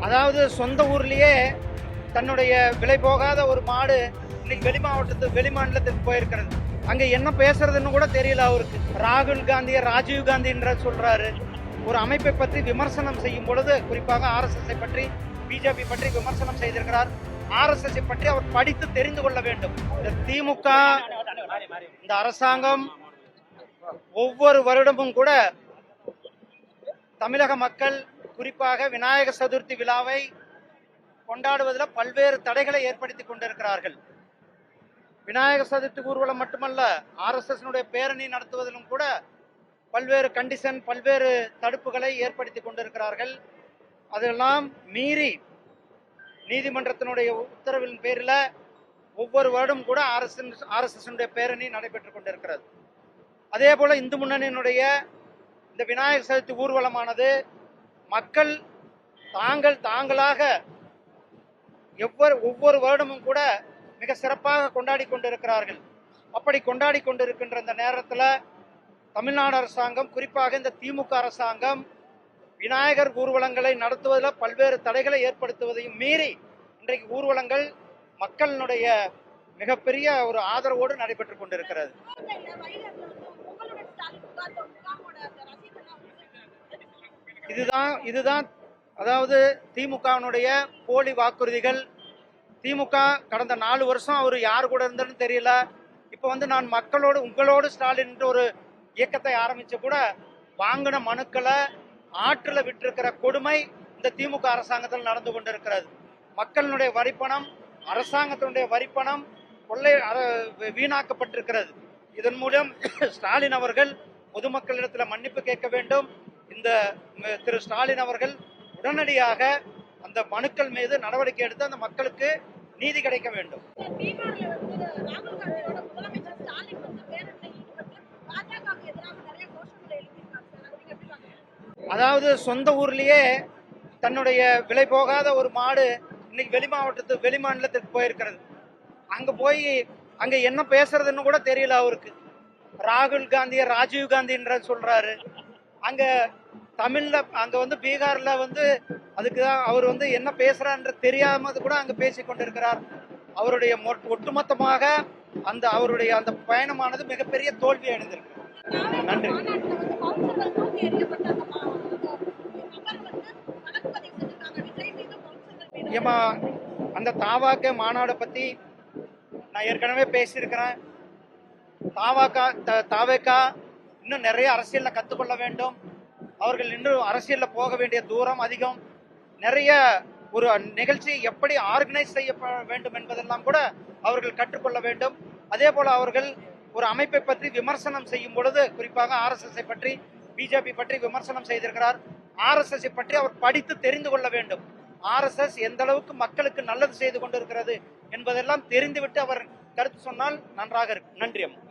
அதாவது சொந்த ஊர்லயே தன்னுடைய விலை போகாத ஒரு மாடு இன்னைக்கு வெளி மாநிலத்துக்கு போயிருக்கிறது. அங்க என்ன பேசுறதுன்னு கூட தெரியல அவருக்கு. ராகுல் காந்தியை ராஜீவ் காந்தின்ற சொல்றாரு. ஒரு அமைப்பை பற்றி விமர்சனம் செய்யும் பொழுது குறிப்பாக ஆர்எஸ்எஸ் பற்றி, பிஜேபி பற்றி விமர்சனம் செய்திருக்கிறார். ஆர்எஸ்எஸ் பற்றி அவர் படித்து தெரிந்து கொள்ள வேண்டும். இந்த திமுக இந்த அரசாங்கம் ஒவ்வொரு வருடமும் கூட தமிழக மக்கள் குறிப்பாக விநாயகர் சதுர்த்தி விழாவை கொண்டாடுவதில் பல்வேறு தடைகளை ஏற்படுத்தி கொண்டிருக்கிறார்கள். விநாயகர் சதுர்த்தி ஊர்வலம் மட்டுமல்ல, ஆர்எஸ்எஸ் பேரணி நடத்துவதிலும் கூட பல்வேறு கண்டிஷன், பல்வேறு தடுப்புகளை ஏற்படுத்தி கொண்டிருக்கிறார்கள். அதெல்லாம் மீறி நீதிமன்றத்தினுடைய உத்தரவின் பேரில் ஒவ்வொரு வருடம் கூட ஆர்எஸ்எஸ் பேரணி நடைபெற்றுக் கொண்டிருக்கிறது. அதே போல இந்து முன்னணியினுடைய இந்த விநாயகர் சதுர்த்தி ஊர்வலமானது மக்கள் தாங்களாக ஒவ்வொரு வருடமும் கூட மிக சிறப்பாக கொண்டாடி கொண்டிருக்கிறார்கள். அப்படி கொண்டாடி கொண்டிருக்கின்ற இந்த நேரத்தில் தமிழ்நாடு அரசாங்கம், குறிப்பாக இந்த திமுக அரசாங்கம் விநாயகர் ஊர்வலங்களை நடத்துவதில் பல்வேறு தடைகளை ஏற்படுத்துவதையும் மீறி இன்றைக்கு ஊர்வலங்கள் மக்களினுடைய மிகப்பெரிய ஒரு ஆதரவோடு நடைபெற்றுக் கொண்டிருக்கிறது. இதுதான் அதாவது திமுகவினுடைய போலி வாக்குறுதிகள். திமுக கடந்த 4 வருஷம் அவர் யார் கூட இருந்தன்னு தெரியல. இப்ப நான் உங்களோடு ஸ்டாலின் ஒரு இயக்கத்தை ஆரம்பிச்ச கூட வாங்கின மனுக்களை ஆற்றுல விட்டிருக்கிற கொடுமை இந்த திமுக அரசாங்கத்தில் நடந்து கொண்டிருக்கிறது. மக்களினுடைய வரிப்பணம், அரசாங்கத்தினுடைய வரிப்பணம் வீணாக்கப்பட்டிருக்கிறது. இதன் மூலம் ஸ்டாலின் அவர்கள் பொதுமக்களிடத்தில் மன்னிப்பு கேட்க வேண்டும். இந்த திரு ஸ்டாலின் அவர்கள் உடனடியாக அந்த மனுக்கள் மீது நடவடிக்கை எடுத்து அந்த மக்களுக்கு நீதி கிடைக்க வேண்டும். அதாவது சொந்த ஊர்லயே தன்னுடைய விலை போகாத ஒரு மாடு இன்னைக்கு வெளி மாநிலத்துக்கு போயிருக்கிறது. அங்க என்ன பேசுறதுன்னு கூட தெரியல அவருக்கு. ராகுல் காந்தியை ராஜீவ் காந்தின்ற சொல்றாரு. அங்க தமிழ்ல பீகார்ல அதுக்குதான் அவர் என்ன பேசுறான்ற தெரியாமது கூட அங்க பேசிக் கொண்டிருக்கிறார். அவருடைய ஒட்டுமொத்தமாக அவருடைய அந்த பயணமானது மிகப்பெரிய தோல்வி அடைந்திருக்கு. நன்றி. அந்த தாவாக்க மாநாடு பத்தி நான் ஏற்கனவே பேசியிருக்கிறேன். தாவேக்கா இன்னும் நிறைய அரசியல்ல கத்துக்கொள்ள வேண்டும். அவர்கள் இன்னும் அரசியல்ல போக வேண்டிய தூரம் அதிகம். நிறைய ஒரு நிகழ்ச்சி எப்படி ஆர்கனைஸ் செய்ய வேண்டும் என்பதெல்லாம் கூட அவர்கள் கற்றுக்கொள்ள வேண்டும். அதே போல அவர்கள் ஒரு அமைப்பை பற்றி விமர்சனம் செய்யும் பொழுது குறிப்பாக ஆர்எஸ்எஸ் பற்றி, பிஜேபி பற்றி விமர்சனம் செய்திருக்கிறார். ஆர்எஸ்எஸ் பற்றி அவர் படித்து தெரிந்து கொள்ள வேண்டும். ஆர்எஸ்எஸ் எந்த அளவுக்கு மக்களுக்கு நல்லது செய்து கொண்டிருக்கிறது என்பதெல்லாம் தெரிந்துவிட்டு அவர் கருத்து சொன்னால் நன்றாக இருக்கும். நன்றி அம்மா.